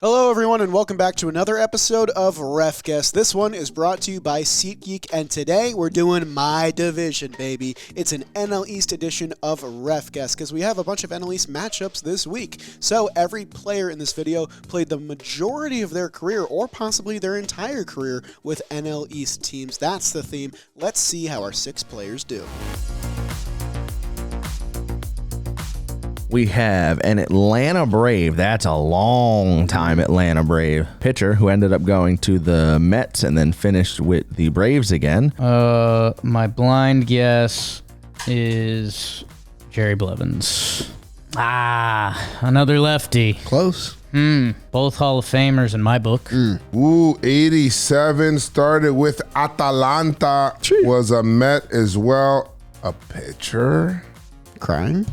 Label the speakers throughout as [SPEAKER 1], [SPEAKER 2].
[SPEAKER 1] Hello everyone and welcome back to another episode of RefGuess. This one is brought to you by SeatGeek and today we're doing my division, baby. It's an NL East edition of RefGuess because we have a bunch of NL East matchups this week. So every player in this video played the majority of their career or possibly their entire career with NL East teams. That's the theme. Let's see how our 6 players do.
[SPEAKER 2] We have an Atlanta Brave. That's a long time Atlanta Brave pitcher who ended up going to the Mets and then finished with the Braves again.
[SPEAKER 3] My blind guess is Jerry Blevins. Another lefty.
[SPEAKER 4] Close.
[SPEAKER 3] Both Hall of Famers in my book.
[SPEAKER 4] Ooh, 87 started with Atalanta. Was a Met as well. A pitcher.
[SPEAKER 1] Crying?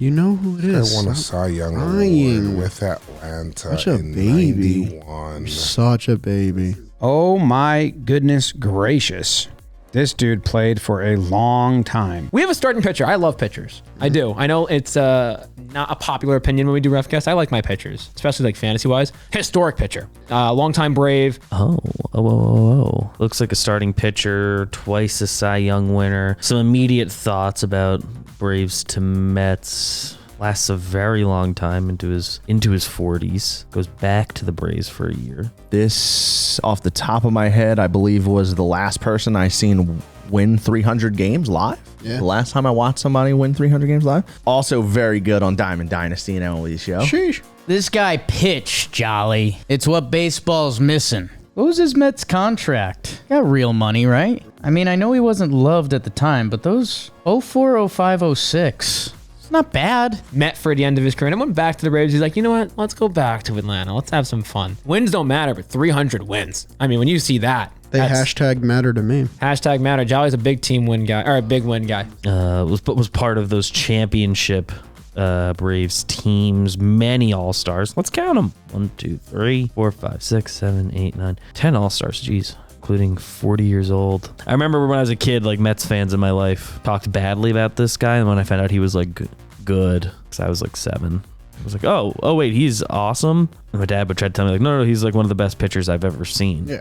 [SPEAKER 1] You know who it is.
[SPEAKER 4] I won a Cy Young Award with Atlanta
[SPEAKER 1] Such a
[SPEAKER 4] in
[SPEAKER 1] baby.
[SPEAKER 4] 91.
[SPEAKER 1] Such a baby.
[SPEAKER 5] Oh my goodness gracious. This dude played for a long time.
[SPEAKER 6] We have a starting pitcher. I love pitchers. I do. I know it's not a popular opinion when we do RefGuess. I like my pitchers, especially like fantasy-wise. Historic pitcher. Longtime Brave.
[SPEAKER 7] Oh. Looks like a starting pitcher, twice a Cy Young winner. Some immediate thoughts about Braves to Mets. Lasts a very long time into his 40s. Goes back to the Braves for a year.
[SPEAKER 2] This, off the top of my head, I believe was the last person I seen win 300 games live.
[SPEAKER 1] Yeah.
[SPEAKER 2] The last time I watched somebody win 300 games live. Also very good on Diamond Dynasty and MLB show.
[SPEAKER 1] Sheesh.
[SPEAKER 3] This guy pitched, Jolly. It's what baseball's missing. What was his Mets contract? Got real money, right? I mean, I know he wasn't loved at the time, but those 04, 05, 06... It's not bad.
[SPEAKER 6] Met for the end of his career and went back to the Braves. He's like, you know what? Let's go back to Atlanta. Let's have some fun. Wins don't matter, but 300 wins. I mean, when you see that.
[SPEAKER 1] They hashtag matter to me.
[SPEAKER 6] Hashtag matter. Jolly's a big team win guy, or a big win guy.
[SPEAKER 7] Was part of those championship Braves teams, many All-Stars. Let's count them. 1, 2, 3, 4, 5, 6, 7, 8, 9, 10 All-Stars. Jeez. Including 40 years old. I remember when I was a kid, like Mets fans in my life talked badly about this guy, and when I found out he was like good, because I was like 7, I was like, oh wait, he's awesome. And my dad would try to tell me like, no, he's like one of the best pitchers I've ever seen.
[SPEAKER 1] Yeah,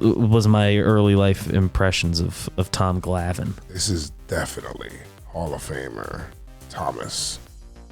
[SPEAKER 7] was my early life impressions of Tom Glavine.
[SPEAKER 4] This is definitely Hall of Famer Thomas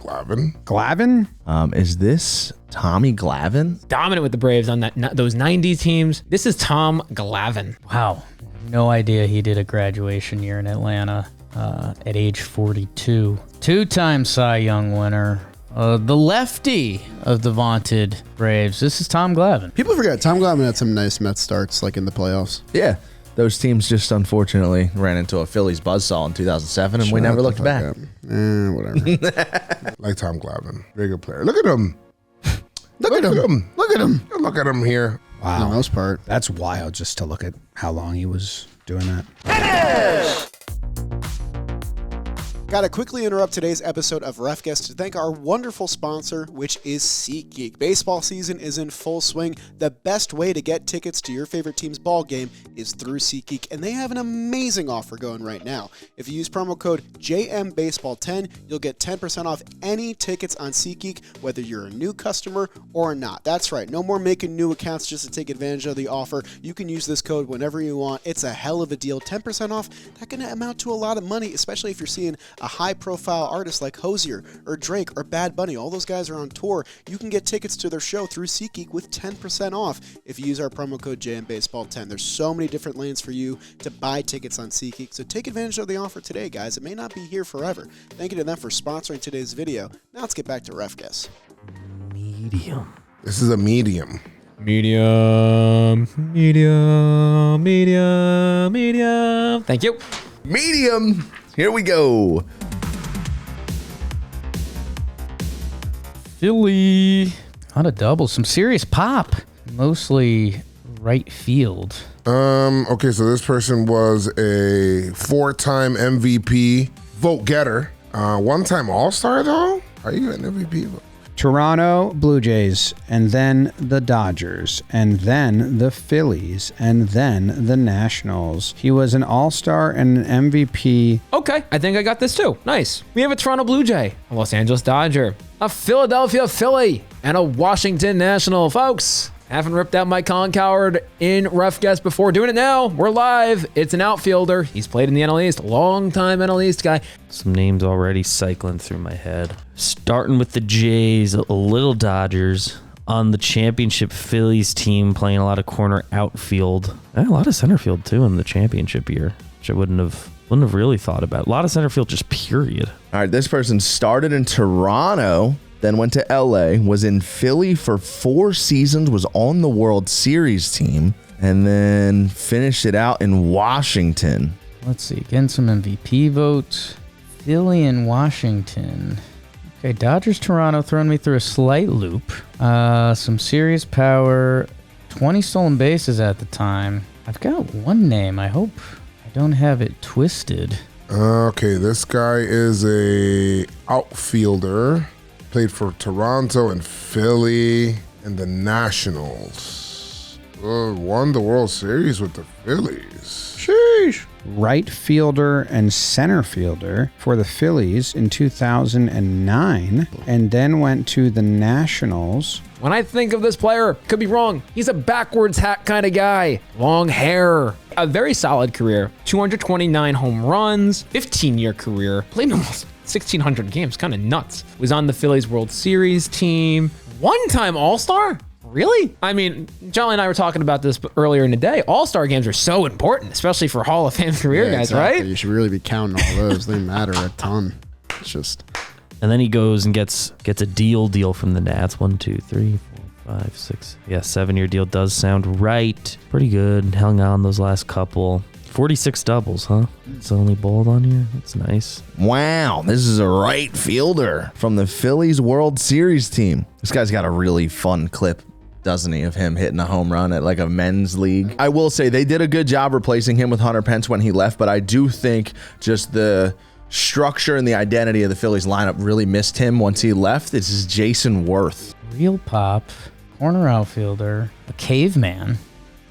[SPEAKER 4] Glavine.
[SPEAKER 5] Glavine?
[SPEAKER 2] Is this Tommy Glavine?
[SPEAKER 6] Dominant with the Braves on those 90s teams. This is Tom Glavine.
[SPEAKER 3] Wow. No idea he did a graduation year in Atlanta at age 42. 2-time Cy Young winner. The lefty of the vaunted Braves. This is Tom Glavine.
[SPEAKER 1] People forget Tom Glavine had some nice Mets starts like in the playoffs.
[SPEAKER 2] Yeah. Those teams just unfortunately ran into a Phillies buzzsaw in 2007 and we never looked back.
[SPEAKER 1] Whatever.
[SPEAKER 4] Like Tom Glavine. Very good player. Look at him.
[SPEAKER 1] Look at him. Look at him.
[SPEAKER 4] Look at him here.
[SPEAKER 1] For the most part.
[SPEAKER 5] That's wild just to look at how long he was doing that.
[SPEAKER 1] Gotta quickly interrupt today's episode of RefGuess to thank our wonderful sponsor, which is SeatGeek. Baseball season is in full swing. The best way to get tickets to your favorite team's ball game is through SeatGeek, and they have an amazing offer going right now. If you use promo code JMBaseball10, you'll get 10% off any tickets on SeatGeek, whether you're a new customer or not. That's right, no more making new accounts just to take advantage of the offer. You can use this code whenever you want. It's a hell of a deal. 10% off, that can amount to a lot of money, especially if you're seeing a high-profile artist like Hosier or Drake or Bad Bunny. All those guys are on tour. You can get tickets to their show through SeatGeek with 10% off if you use our promo code JMBaseball10. There's so many different lanes for you to buy tickets on SeatGeek, so take advantage of the offer today, guys. It may not be here forever. Thank you to them for sponsoring today's video. Now let's get back to RefGuess.
[SPEAKER 7] Medium.
[SPEAKER 4] This is a medium.
[SPEAKER 6] Medium. Thank you.
[SPEAKER 2] Medium. Here we go.
[SPEAKER 3] Philly. On a double. Some serious pop. Mostly right field.
[SPEAKER 4] Okay, so this person was a 4-time MVP vote getter. One-time All-Star though? Are you an MVP vote?
[SPEAKER 5] Toronto Blue Jays, and then the Dodgers, and then the Phillies, and then the Nationals. He was an All-Star and an MVP.
[SPEAKER 6] Okay, I think I got this too. Nice. We have a Toronto Blue Jay, a Los Angeles Dodger, a Philadelphia Philly, and a Washington National. Folks, haven't ripped out my con coward in RefGuess before. Doing it now. We're live. It's an outfielder. He's played in the NL East. Long-time NL East guy.
[SPEAKER 7] Some names already cycling through my head. Starting with the Jays, a little Dodgers. On the championship Phillies team, playing a lot of corner outfield. And a lot of center field, too, in the championship year, which I wouldn't have really thought about. A lot of center field, just period.
[SPEAKER 2] All right, this person started in Toronto, then went to LA, was in Philly for 4 seasons, was on the World Series team, and then finished it out in Washington.
[SPEAKER 3] Let's see. Getting some MVP votes. Philly and Washington. Okay, Dodgers, Toronto, throwing me through a slight loop. Some serious power. 20 stolen bases at the time. I've got one name. I hope I don't have it twisted.
[SPEAKER 4] Okay, this guy is a outfielder. Played for Toronto and Philly and the Nationals. Won the World Series with the Phillies. Sheesh.
[SPEAKER 5] Right fielder and center fielder for the Phillies in 2009, and then went to the Nationals.
[SPEAKER 6] When I think of this player, could be wrong. He's a backwards hat kind of guy. Long hair. A very solid career. 229 home runs. 15-year career. Played almost 1,600 games. Kind of nuts. Was on the Phillies World Series team. One-time All-Star? Really? I mean, Jolly and I were talking about this earlier in the day. All-Star games are so important, especially for Hall of Fame career guys,
[SPEAKER 1] exactly.
[SPEAKER 6] right?
[SPEAKER 1] You should really be counting all those. They matter a ton. It's just...
[SPEAKER 7] And then he goes and gets a deal from the Nats. 1, 2, 3, 4, 5, 6. Yeah, 7-year deal does sound right. Pretty good. Hung on those last couple. 46 doubles, huh? It's only bowled on here. That's nice.
[SPEAKER 2] Wow, this is a right fielder from the Phillies World Series team. This guy's got a really fun clip, doesn't he, of him hitting a home run at like a men's league. I will say they did a good job replacing him with Hunter Pence when he left, but I do think just the structure and the identity of the Phillies lineup really missed him once he left. This is Jason Worth.
[SPEAKER 3] Real pop, corner outfielder, a caveman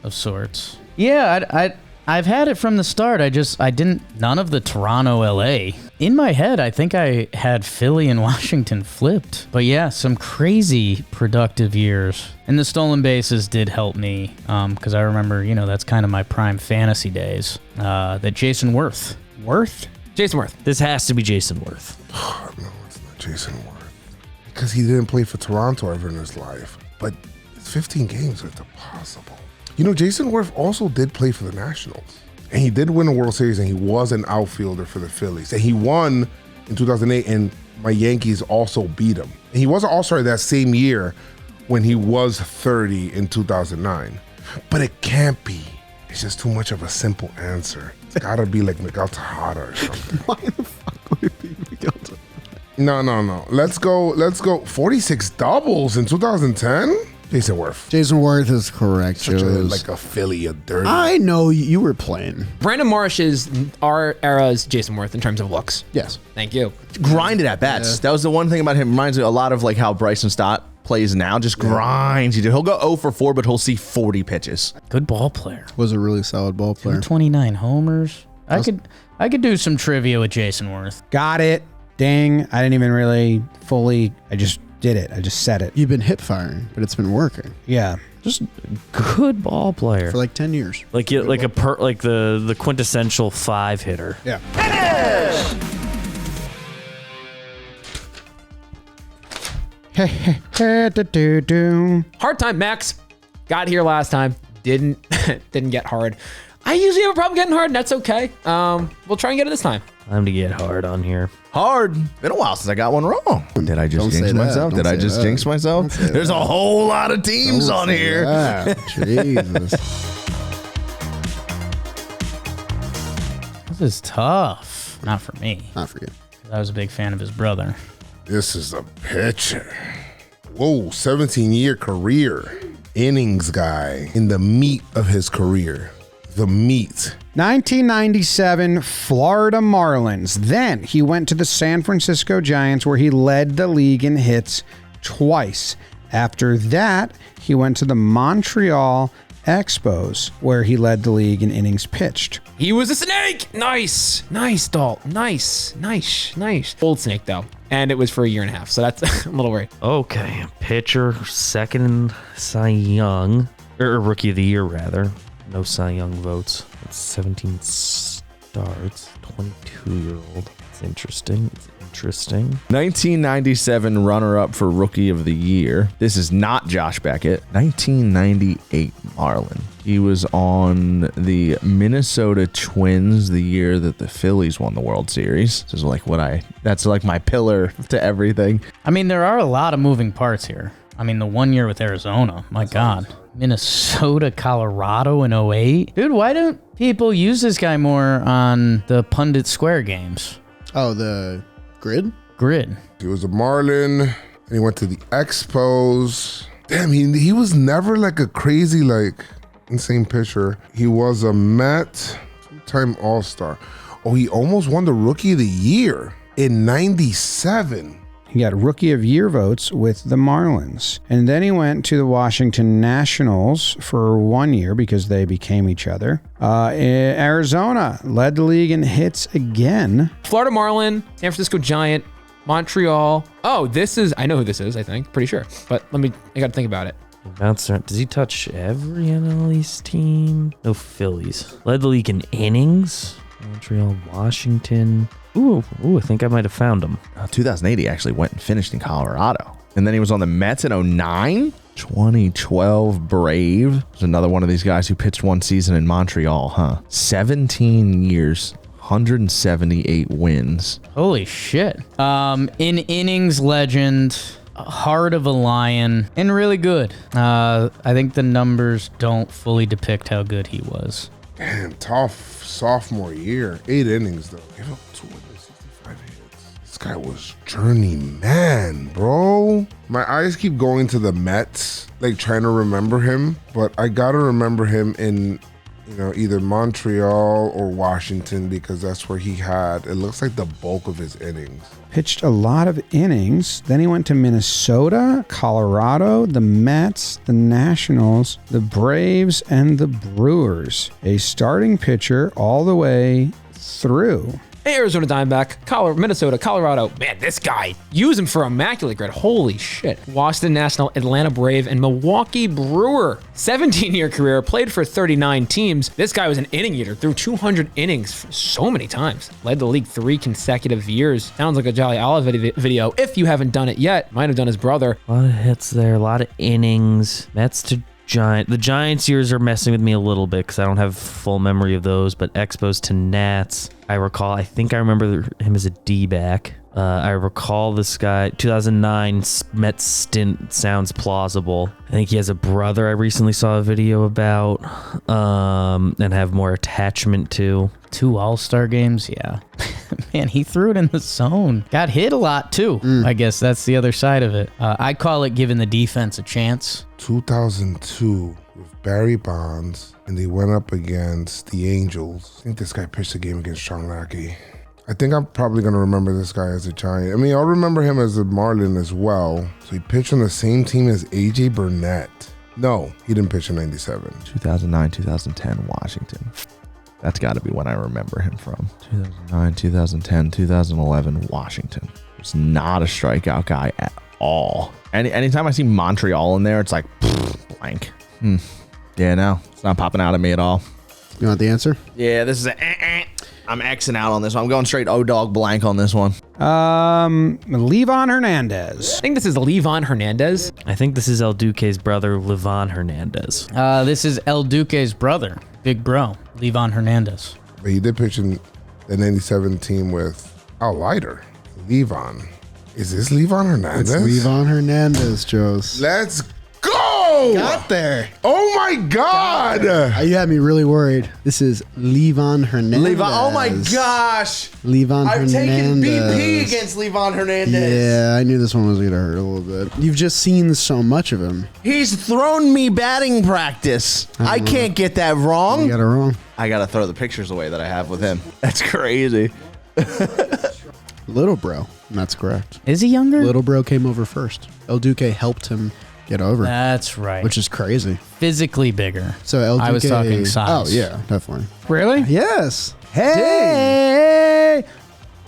[SPEAKER 3] of sorts. Yeah, I've had it from the start. None of the Toronto, LA. In my head, I think I had Philly and Washington flipped. But yeah, some crazy productive years. And the stolen bases did help me because I remember, that's kind of my prime fantasy days. That Jason Worth.
[SPEAKER 6] Jason Worth.
[SPEAKER 7] This has to be Jason Worth.
[SPEAKER 4] No, it's not Jason Worth. Because he didn't play for Toronto ever in his life. But it's 15 games, it's impossible. Jason Worth also did play for the Nationals. And he did win a World Series, and he was an outfielder for the Phillies. And he won in 2008, and my Yankees also beat him. And he was an All-Star that same year when he was 30 in 2009. But it can't be. It's just too much of a simple answer. It's gotta be like Miguel Tejada or something.
[SPEAKER 1] Why the fuck would it be Miguel Tejada?
[SPEAKER 4] No. Let's go 46 doubles in 2010? Jason Worth.
[SPEAKER 1] Jason Worth is correct,
[SPEAKER 4] Such
[SPEAKER 1] Joez.
[SPEAKER 4] like a Philly, a dirty.
[SPEAKER 1] I know you were playing.
[SPEAKER 6] Brandon Marsh is our era's Jason Worth in terms of looks.
[SPEAKER 1] Yes.
[SPEAKER 6] Thank you.
[SPEAKER 2] Grinded at bats.
[SPEAKER 1] Yeah.
[SPEAKER 2] That was the one thing about him. Reminds me a lot of like how Bryson Stott plays now. Just grinds. He'll go 0 for 4, but he'll see 40 pitches.
[SPEAKER 3] Good ball player.
[SPEAKER 1] Was a really solid ball player.
[SPEAKER 3] 29 homers. I could do some trivia with Jason Worth.
[SPEAKER 5] Got it. Dang. I didn't even really fully, I just did it. I just said it.
[SPEAKER 1] You've been hip firing, but it's been working
[SPEAKER 5] Yeah.
[SPEAKER 7] Just good ball player.
[SPEAKER 1] for like 10 years.
[SPEAKER 7] Like the quintessential 5 hitter.
[SPEAKER 1] Yeah.
[SPEAKER 6] Hard time, Max. Got here last time. Didn't get hard. I usually have a problem getting hard, and that's okay. We'll try and get it this time.
[SPEAKER 7] Time to get hard on here.
[SPEAKER 2] Hard. Been a while since I got one wrong. Did I just
[SPEAKER 1] Don't say
[SPEAKER 2] jinx
[SPEAKER 1] that.
[SPEAKER 2] myself?
[SPEAKER 1] Don't
[SPEAKER 2] Did I
[SPEAKER 1] say
[SPEAKER 2] just
[SPEAKER 1] that.
[SPEAKER 2] jinx myself?
[SPEAKER 1] Don't say
[SPEAKER 2] There's
[SPEAKER 1] that.
[SPEAKER 2] a whole lot of teams on here.
[SPEAKER 1] Yeah. Jesus.
[SPEAKER 3] This is tough. Not for me.
[SPEAKER 1] Not for you.
[SPEAKER 3] I was a big fan of his brother.
[SPEAKER 4] This is a pitcher. Whoa, 17-year career. Innings guy in the meat of his career. The meat.
[SPEAKER 5] 1997 Florida Marlins. Then he went to the San Francisco Giants, where he led the league in hits twice. After that, he went to the Montreal Expos, where he led the league in innings pitched.
[SPEAKER 6] He was a snake. Nice, Dalt. Nice. Old snake though. and it was for a year and a half. So that's a little worried.
[SPEAKER 7] Okay, pitcher, second in Cy Young, or Rookie of the Year rather. No Cy Young votes. It's 17 starts. 22-year-old. It's interesting.
[SPEAKER 2] 1997 runner-up for Rookie of the Year. This is not Josh Beckett. 1998 Marlin. He was on the Minnesota Twins the year that the Phillies won the World Series. This is like that's like my pillar to everything.
[SPEAKER 3] I mean, there are a lot of moving parts here. I mean, the 1 year with Arizona, my God. Minnesota, Colorado in 08. Dude, why don't people use this guy more on the Pundit Square games?
[SPEAKER 1] Oh, the grid?
[SPEAKER 3] Grid.
[SPEAKER 4] He was a Marlin, and he went to the Expos. Damn, he was never like a crazy, like, insane pitcher. He was a Met, two-time All-Star. Oh, he almost won the Rookie of the Year in 97.
[SPEAKER 5] He got Rookie of Year votes with the Marlins. And then he went to the Washington Nationals for 1 year because they became each other. Arizona led the league in hits again.
[SPEAKER 6] Florida Marlin, San Francisco Giant, Montreal. Oh, I know who this is, I think. Pretty sure. But I got to think about it.
[SPEAKER 7] Bouncer. Does he touch every NL East team? No Phillies. Led the league in innings. Montreal, Washington. Ooh, I think I might have found him.
[SPEAKER 2] 2008, he actually went and finished in Colorado. And then he was on the Mets in 09. 2012 Brave. There's another one of these guys who pitched one season in Montreal, huh? 17 years, 178 wins.
[SPEAKER 3] Holy shit. In innings legend, heart of a lion, and really good. I think the numbers don't fully depict how good he was.
[SPEAKER 4] Damn, tough sophomore year. 8 innings, though. Gave up 265 hits. This guy was journeyman, bro. My eyes keep going to the Mets, like trying to remember him, but I gotta remember him in, either Montreal or Washington because that's where he had, it looks like the bulk of his innings.
[SPEAKER 5] Pitched a lot of innings. Then he went to Minnesota, Colorado, the Mets, the Nationals, the Braves, and the Brewers. A starting pitcher all the way through.
[SPEAKER 6] Arizona Diamondback, Minnesota, Colorado. Man, this guy. Use him for immaculate grid. Holy shit. Washington National, Atlanta Brave, and Milwaukee Brewer. 17-year career, played for 39 teams. This guy was an inning eater, threw 200 innings so many times. Led the league 3 consecutive years. Sounds like a Jolly Olive video. If you haven't done it yet, might have done his brother.
[SPEAKER 7] A lot of hits there, a lot of innings. Mets to The Giants years are messing with me a little bit because I don't have full memory of those, but Expos to Nats, I think I remember him as a D-back. I recall this guy, 2009 Mets stint sounds plausible. I think he has a brother I recently saw a video about and have more attachment to.
[SPEAKER 3] 2 All-Star games, yeah. Man, he threw it in the zone. Got hit a lot, too. I guess that's the other side of it. I call it giving the defense a chance.
[SPEAKER 4] 2002 with Barry Bonds, and they went up against the Angels. I think this guy pitched a game against Sean Lackey. I think I'm probably going to remember this guy as a Giant. I mean, I'll remember him as a Marlin as well. So he pitched on the same team as A.J. Burnett. No, he didn't pitch in 97.
[SPEAKER 2] 2009, 2010, Washington. That's got to be when I remember him from. 2009, 2010, 2011, Washington. He's not a strikeout guy at all. Anytime I see Montreal in there, it's like, blank. Yeah, no, it's not popping out at me at all.
[SPEAKER 1] You want the answer?
[SPEAKER 2] Yeah, this is I'm Xing out on this one. I'm going straight O-Dog blank on this one.
[SPEAKER 5] Levon Hernandez.
[SPEAKER 6] I think this is Levon Hernandez.
[SPEAKER 7] I think this is El Duque's brother, Levon Hernandez.
[SPEAKER 3] This is El Duque's brother, big bro, Levon Hernandez.
[SPEAKER 4] But he did pitch in the 97 team with Al Leiter. Levon. Is this Levon Hernandez?
[SPEAKER 1] It's Levon Hernandez, Joez.
[SPEAKER 4] Let's go!
[SPEAKER 1] Got there.
[SPEAKER 4] Oh my God!
[SPEAKER 1] You had me really worried. This is Levon Hernandez.
[SPEAKER 2] Oh my gosh!
[SPEAKER 1] Levon Hernandez.
[SPEAKER 2] I've taken BP against Levon Hernandez.
[SPEAKER 1] Yeah, I knew this one was going to hurt a little bit. You've just seen so much of him.
[SPEAKER 2] He's thrown me batting practice. I can't get that wrong.
[SPEAKER 1] You got it wrong.
[SPEAKER 2] I got to throw the pictures away that I have with him. That's crazy.
[SPEAKER 1] Little bro. That's correct.
[SPEAKER 3] Is he younger?
[SPEAKER 1] Little bro came over first. El Duque helped him get over.
[SPEAKER 3] That's right.
[SPEAKER 1] Which is crazy.
[SPEAKER 3] Physically bigger.
[SPEAKER 1] So El Duque,
[SPEAKER 3] I was talking size.
[SPEAKER 1] Oh, yeah, definitely.
[SPEAKER 5] Really?
[SPEAKER 1] Yes.
[SPEAKER 5] Hey!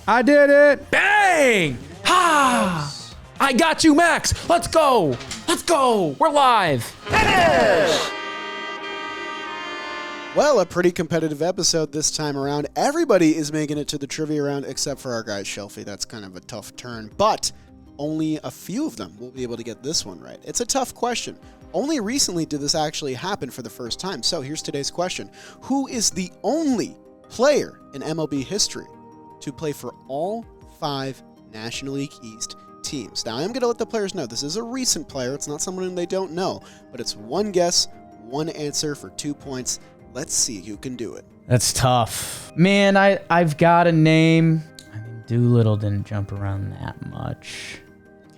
[SPEAKER 5] I did it!
[SPEAKER 6] Bang! Ha! I got you, Max. Let's go. Let's go. We're live.
[SPEAKER 1] Well, a pretty competitive episode this time around. Everybody is making it to the trivia round except for our guy Shelfy. That's kind of a tough turn, but only a few of them will be able to get this one right. It's a tough question. Only recently did this actually happen for the first time. So here's today's question. Who is the only player in MLB history to play for all 5 National League East teams? Now, I'm going to let the players know this is a recent player. It's not someone they don't know, but it's one guess, one answer for 2 points. Let's see who can do it.
[SPEAKER 3] That's tough. Man, I've got a name. I mean, Doolittle didn't jump around that much.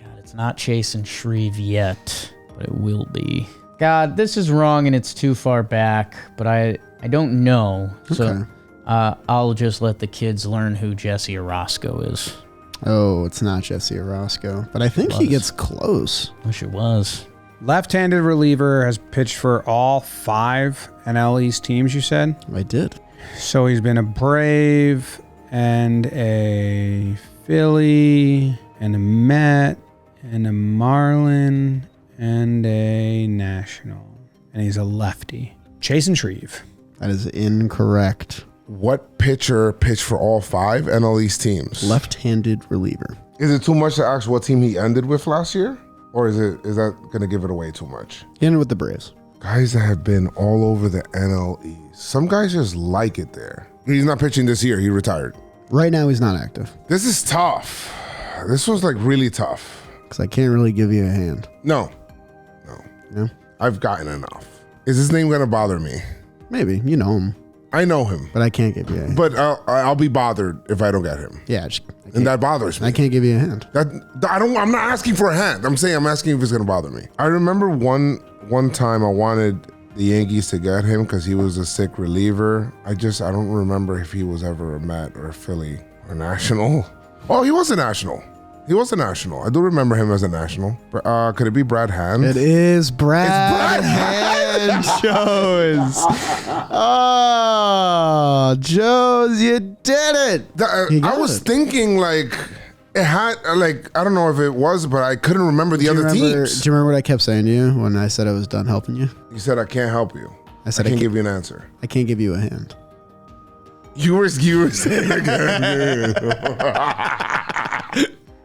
[SPEAKER 3] God, it's not Chase and Shreve yet, but it will be. God, this is wrong and it's too far back, but I don't know. So I'll just let the kids learn who Jesse Orozco is.
[SPEAKER 1] Oh, it's not Jesse Orozco, but I think he gets close.
[SPEAKER 3] Wish it was.
[SPEAKER 5] Left-handed reliever has pitched for all 5 NL East teams, you said?
[SPEAKER 1] I did.
[SPEAKER 5] So he's been a Brave and a Philly and a Met and a Marlin and a National. And he's a lefty. Chase and Shreve.
[SPEAKER 1] That is incorrect.
[SPEAKER 4] What pitcher pitched for all 5 NL East teams?
[SPEAKER 1] Left-handed reliever.
[SPEAKER 4] Is it too much to ask what team he ended with last year? Or is that going to give it away too much?
[SPEAKER 1] He ended with the Braves.
[SPEAKER 4] Guys that have been all over the NL East. Some guys just like it there. He's not pitching this year. He retired.
[SPEAKER 1] Right now, he's not active.
[SPEAKER 4] This is tough. This one's like really tough.
[SPEAKER 1] Because I can't really give you a hand.
[SPEAKER 4] No.
[SPEAKER 1] No?
[SPEAKER 4] I've gotten enough. Is his name going to bother me?
[SPEAKER 1] Maybe. You know him.
[SPEAKER 4] I know him.
[SPEAKER 1] But I can't give you a hand.
[SPEAKER 4] But I'll be bothered if I don't get him.
[SPEAKER 1] Yeah.
[SPEAKER 4] And that bothers me.
[SPEAKER 1] I can't give you a hand.
[SPEAKER 4] I'm not asking for a hand. I'm asking if it's gonna bother me. I remember one time I wanted the Yankees to get him because he was a sick reliever. I don't remember if he was ever a Met or a Philly or National. Oh, he was a National. I do remember him as a National. Could it be Brad Hand?
[SPEAKER 1] It is Brad Hand, Joez. Oh, Joez, you did it.
[SPEAKER 4] I was thinking like it had I don't know if it was, but I couldn't remember the other teams.
[SPEAKER 1] Do you remember what I kept saying to you when I said I was done helping you?
[SPEAKER 4] You said I can't help you.
[SPEAKER 1] I said
[SPEAKER 4] I can't give you an answer.
[SPEAKER 1] I can't give you a hand.
[SPEAKER 4] You were saying again.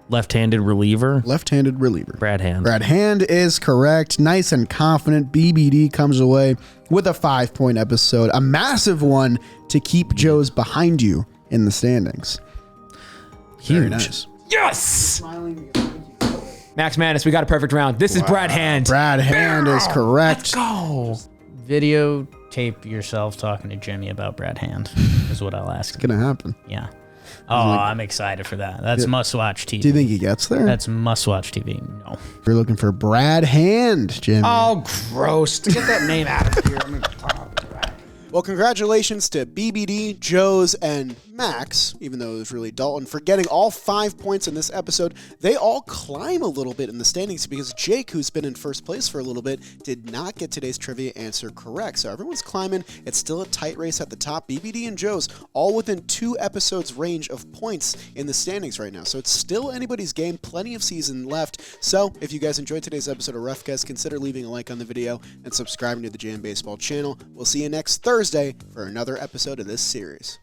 [SPEAKER 7] Left-handed reliever.
[SPEAKER 1] Left-handed reliever.
[SPEAKER 7] Brad Hand.
[SPEAKER 1] Brad Hand is correct. Nice and confident. BBD comes away with a 5-point episode. A massive one to keep Joez behind you in the standings.
[SPEAKER 7] Huge.
[SPEAKER 1] Very nice.
[SPEAKER 6] Yes. Max Mannis, we got a perfect round. This is Brad Hand.
[SPEAKER 1] Brad Hand is correct.
[SPEAKER 6] Let's go.
[SPEAKER 3] Videotape yourself talking to Jimmy about Brad Hand is what I'll ask.
[SPEAKER 1] It's going to happen.
[SPEAKER 3] Yeah. Oh, I'm excited for that. That's must-watch TV.
[SPEAKER 1] Do you think he gets there?
[SPEAKER 3] That's must-watch TV. No.
[SPEAKER 1] You're looking for Brad Hand, Jimmy.
[SPEAKER 5] Oh, gross. To get that name out of here.
[SPEAKER 1] Well, congratulations to BBD, Joez, and Max, even though it was really Dalton, for getting all 5 points in this episode. They all climb a little bit in the standings because Jake, who's been in first place for a little bit, did not get today's trivia answer correct. So everyone's climbing. It's still a tight race at the top. BBD and Joez all within 2 episodes range of points in the standings right now. So it's still anybody's game. Plenty of season left. So if you guys enjoyed today's episode of RefGuess, consider leaving a like on the video and subscribing to the Jam Baseball channel. We'll see you next Thursday for another episode of this series.